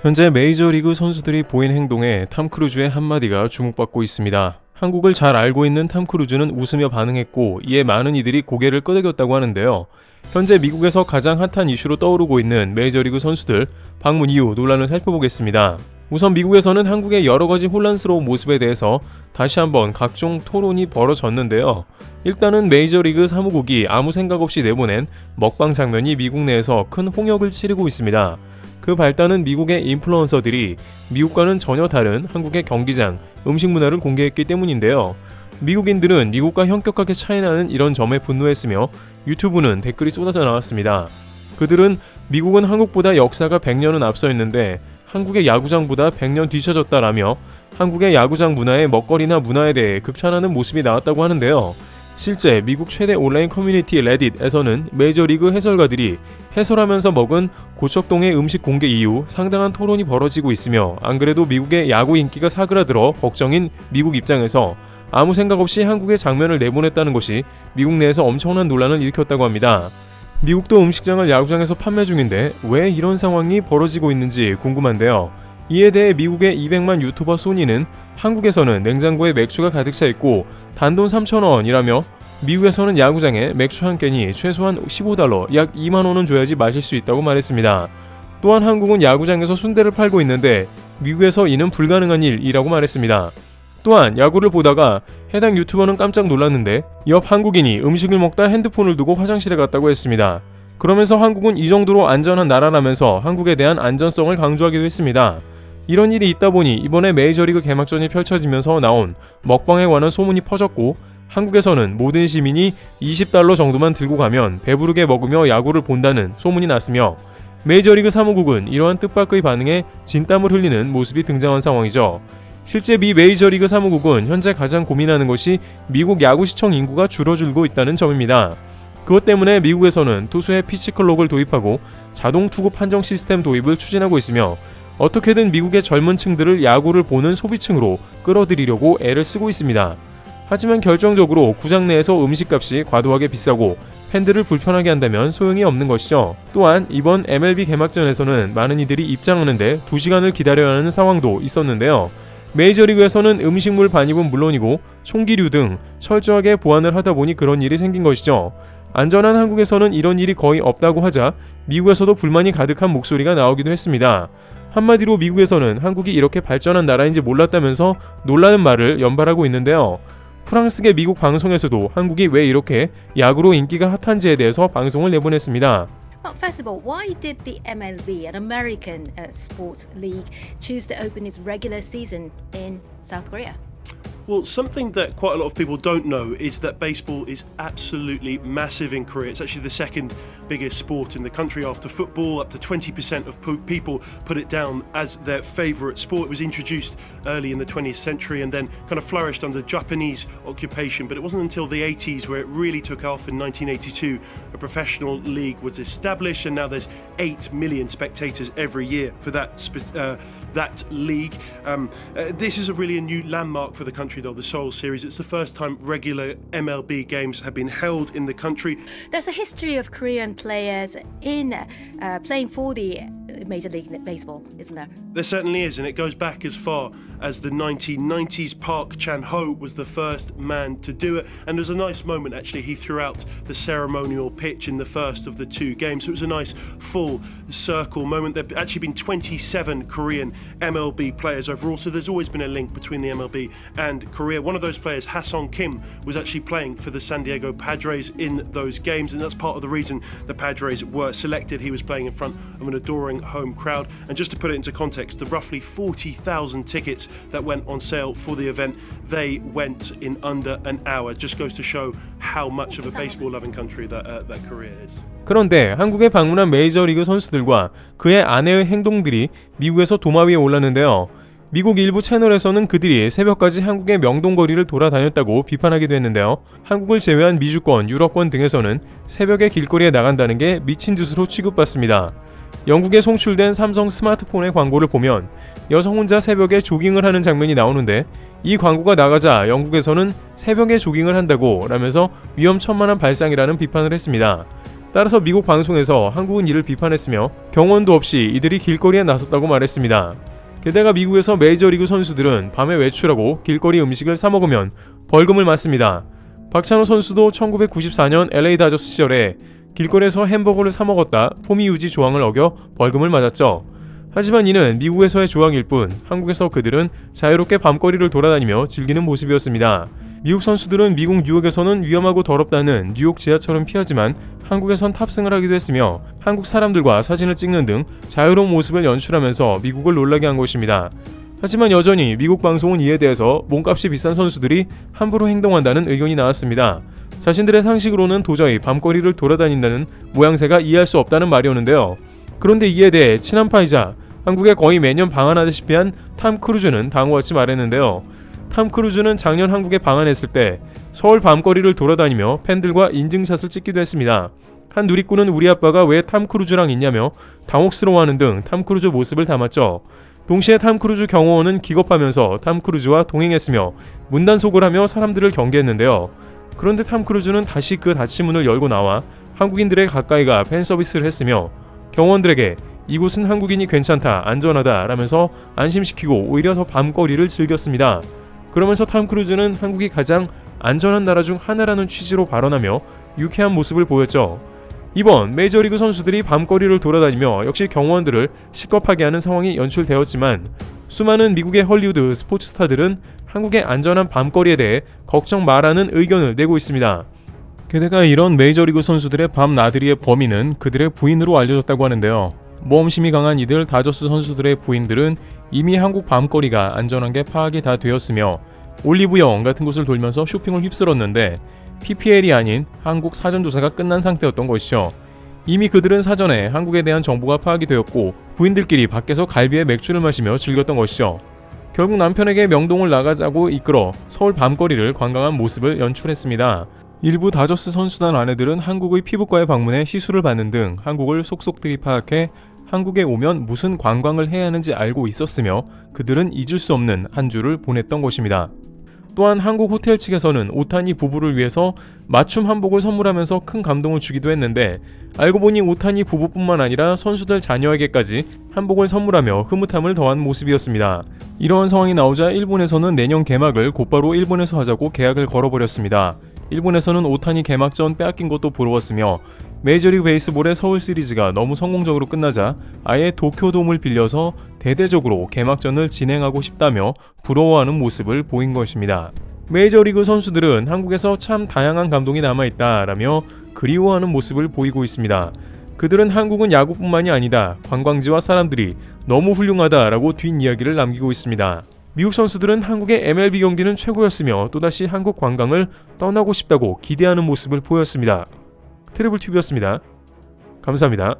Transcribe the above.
현재 메이저리그 선수들이 보인 행동에 탐 크루즈의 한마디가 주목받고 있습니다. 한국을 잘 알고 있는 탐 크루즈는 웃으며 반응했고 이에 많은 이들이 고개를 끄덕였다고 하는데요. 현재 미국에서 가장 핫한 이슈로 떠오르고 있는 메이저리그 선수들 방문 이후 논란을 살펴보겠습니다. 우선 미국에서는 한국의 여러가지 혼란스러운 모습에 대해서 다시 한번 각종 토론이 벌어졌는데요. 일단은 메이저리그 사무국이 아무 생각 없이 내보낸 먹방 장면이 미국 내에서 큰 홍역을 치르고 있습니다. 그 발단은 미국의 인플루언서들이 미국과는 전혀 다른 한국의 경기장, 음식 문화를 공개했기 때문인데요. 미국인들은 미국과 현격하게 차이나는 이런 점에 분노했으며 유튜브는 댓글이 쏟아져 나왔습니다. 그들은 미국은 한국보다 역사가 100년은 앞서 있는데 한국의 야구장보다 100년 뒤처졌다라며 한국의 야구장 문화의 먹거리나 문화에 대해 극찬하는 모습이 나왔다고 하는데요. 실제 미국 최대 온라인 커뮤니티 레딧에서는 메이저리그 해설가들이 해설하면서 먹은 고척동의 음식 공개 이후 상당한 토론이 벌어지고 있으며 안 그래도 미국의 야구 인기가 사그라들어 걱정인 미국 입장에서 아무 생각 없이 한국의 장면을 내보냈다는 것이 미국 내에서 엄청난 논란을 일으켰다고 합니다. 미국도 음식장을 야구장에서 판매 중인데 왜 이런 상황이 벌어지고 있는지 궁금한데요. 이에 대해 미국의 200만 유튜버 소니는 한국에서는 냉장고에 맥주가 가득 차 있고 단돈 3,000원이라며 미국에서는 야구장에 맥주 한 캔이 최소한 $15, 약 2만 원은 줘야지 마실 수 있다고 말했습니다. 또한 한국은 야구장에서 순대를 팔고 있는데 미국에서 이는 불가능한 일이라고 말했습니다. 또한 야구를 보다가 해당 유튜버는 깜짝 놀랐는데 옆 한국인이 음식을 먹다 핸드폰을 두고 화장실에 갔다고 했습니다. 그러면서 한국은 이 정도로 안전한 나라라면서 한국에 대한 안전성을 강조하기도 했습니다. 이런 일이 있다 보니 이번에 메이저리그 개막전이 펼쳐지면서 나온 먹방에 관한 소문이 퍼졌고 한국에서는 모든 시민이 $20 정도만 들고 가면 배부르게 먹으며 야구를 본다는 소문이 났으며 메이저리그 사무국은 이러한 뜻밖의 반응에 진땀을 흘리는 모습이 등장한 상황이죠. 실제 미 메이저리그 사무국은 현재 가장 고민하는 것이 미국 야구 시청 인구가 줄어들고 있다는 점입니다. 그것 때문에 미국에서는 투수의 피치클록을 도입하고 자동 투구 판정 시스템 도입을 추진하고 있으며 어떻게든 미국의 젊은 층들을 야구를 보는 소비층으로 끌어들이려고 애를 쓰고 있습니다. 하지만 결정적으로 구장 내에서 음식값이 과도하게 비싸고 팬들을 불편하게 한다면 소용이 없는 것이죠. 또한 이번 MLB 개막전에서는 많은 이들이 입장하는데 2시간을 기다려야 하는 상황도 있었는데요. 메이저리그에서는 음식물 반입은 물론이고 총기류 등 철저하게 보안을 하다 보니 그런 일이 생긴 것이죠. 안전한 한국에서는 이런 일이 거의 없다고 하자 미국에서도 불만이 가득한 목소리가 나오기도 했습니다. 한마디로 미국에서는 한국이 이렇게 발전한 나라인지 몰랐다면서 놀라는 말을 연발하고 있는데요. 프랑스계 미국 방송에서도 한국이 왜 이렇게 야구로 인기가 핫한지에 대해서 방송을 내보냈습니다. Well, first of all, why did the MLB, an American sports league, choose to open its regular season in South Korea? Well, something that quite a lot of people don't know is that baseball is absolutely massive in Korea. It's actually the second biggest sport in the country after football. Up to 20% of people put it down as their favourite sport. It was introduced early in the 20th century and then kind of flourished under Japanese occupation. But it wasn't until the 80s where it really took off in 1982. A professional league was established and now there's 8 million spectators every year for that league. This is really a new landmark for the country though, the Seoul Series. It's the first time regular MLB games have been held in the country. There's a history of Korean players in playing for the Major League Baseball, isn't there? There certainly is, and it goes back as far as the 1990s. Park Chan-ho was the first man to do it, and there's a nice moment actually. He threw out the ceremonial pitch in the first of the two games, so it was a nice full circle moment. There have actually been 27 Korean MLB players overall, so there's always been a link between the MLB and Korea. One of those players, Ha-Sung Kim, was actually playing for the San Diego Padres in those games, and that's part of the reason the Padres were selected. He was playing in front of an adoring home crowd. And just to put it into context, the roughly 40,000 tickets that went on sale for the event, they went in under an hour. Just goes to show how much of a baseball-loving country that Korea is. 그런데 한국에 방문한 메이저리그 선수들과 그의 아내의 행동들이 미국에서 도마 위에 올랐는데요. 미국 일부 채널에서는 그들이 새벽까지 한국의 명동거리를 돌아다녔다고 비판하기도 했는데요. 한국을 제외한 미주권, 유럽권 등에서는 새벽에 길거리에 나간다는 게 미친 짓으로 취급받습니다. 영국에 송출된 삼성 스마트폰의 광고를 보면 여성 혼자 새벽에 조깅을 하는 장면이 나오는데 이 광고가 나가자 영국에서는 새벽에 조깅을 한다고 라면서 위험천만한 발상이라는 비판을 했습니다. 따라서 미국 방송에서 한국은 이를 비판했으며 경원도 없이 이들이 길거리에 나섰다고 말했습니다. 게다가 미국에서 메이저리그 선수들은 밤에 외출하고 길거리 음식을 사 먹으면 벌금을 맞습니다. 박찬호 선수도 1994년 LA 다저스 시절에 길거리에서 햄버거를 사 먹었다 품위 유지 조항을 어겨 벌금을 맞았죠. 하지만 이는 미국에서의 조항일 뿐 한국에서 그들은 자유롭게 밤거리를 돌아다니며 즐기는 모습이었습니다. 미국 선수들은 미국 뉴욕에서는 위험하고 더럽다는 뉴욕 지하철은 피하지만 한국에선 탑승을 하기도 했으며 한국 사람들과 사진을 찍는 등 자유로운 모습을 연출하면서 미국을 놀라게 한 것입니다. 하지만 여전히 미국 방송은 이에 대해서 몸값이 비싼 선수들이 함부로 행동한다는 의견이 나왔습니다. 자신들의 상식으로는 도저히 밤거리를 돌아다닌다는 모양새가 이해할 수 없다는 말이었는데요. 그런데 이에 대해 친한파이자 한국에 거의 매년 방한하다시피 한 탐 크루즈는 다음과 같이 말했는데요. 탐 크루즈는 작년 한국에 방한했을 때 서울 밤거리를 돌아다니며 팬들과 인증샷을 찍기도 했습니다. 한 누리꾼은 우리 아빠가 왜 탐 크루즈랑 있냐며 당혹스러워하는 등 탐 크루즈 모습을 담았죠. 동시에 탐 크루즈 경호원은 기겁하면서 탐 크루즈와 동행했으며 문단속을 하며 사람들을 경계했는데요. 그런데 탐 크루즈는 다시 그 닫힌 문을 열고 나와 한국인들의 가까이가 팬 서비스를 했으며 경호원들에게 이곳은 한국인이 괜찮다, 안전하다 라면서 안심시키고 오히려 더 밤거리를 즐겼습니다. 그러면서 탐 크루즈는 한국이 가장 안전한 나라 중 하나라는 취지로 발언하며 유쾌한 모습을 보였죠. 이번 메이저리그 선수들이 밤거리를 돌아다니며 역시 경호원들을 시겁하게 하는 상황이 연출되었지만 수많은 미국의 헐리우드 스포츠 스타들은 한국의 안전한 밤거리에 대해 걱정 마라는 의견을 내고 있습니다. 게다가 이런 메이저리그 선수들의 밤 나들이의 범인은 그들의 부인으로 알려졌다고 하는데요. 모험심이 강한 이들 다저스 선수들의 부인들은 이미 한국 밤거리가 안전한 게 파악이 다 되었으며 올리브영 같은 곳을 돌면서 쇼핑을 휩쓸었는데 PPL이 아닌 한국 사전조사가 끝난 상태였던 것이죠. 이미 그들은 사전에 한국에 대한 정보가 파악이 되었고 부인들끼리 밖에서 갈비에 맥주를 마시며 즐겼던 것이죠. 결국 남편에게 명동을 나가자고 이끌어 서울 밤거리를 관광한 모습을 연출했습니다. 일부 다저스 선수단 아내들은 한국의 피부과에 방문해 시술을 받는 등 한국을 속속들이 파악해 한국에 오면 무슨 관광을 해야 하는지 알고 있었으며 그들은 잊을 수 없는 한 주를 보냈던 것입니다. 또한 한국 호텔 측에서는 오타니 부부를 위해서 맞춤 한복을 선물하면서 큰 감동을 주기도 했는데 알고 보니 오타니 부부뿐만 아니라 선수들 자녀에게까지 한복을 선물하며 흐뭇함을 더한 모습이었습니다. 이러한 상황이 나오자 일본에서는 내년 개막을 곧바로 일본에서 하자고 계약을 걸어버렸습니다. 일본에서는 오타니 개막전 빼앗긴 것도 부러웠으며 메이저리그 베이스볼의 서울 시리즈가 너무 성공적으로 끝나자 아예 도쿄돔을 빌려서 대대적으로 개막전을 진행하고 싶다며 부러워하는 모습을 보인 것입니다. 메이저리그 선수들은 한국에서 참 다양한 감동이 남아있다라며 그리워하는 모습을 보이고 있습니다. 그들은 한국은 야구뿐만이 아니다, 관광지와 사람들이 너무 훌륭하다라고 뒷이야기를 남기고 있습니다. 미국 선수들은 한국의 MLB 경기는 최고였으며 또다시 한국 관광을 떠나고 싶다고 기대하는 모습을 보였습니다. 트리블 튜브였습니다. 감사합니다.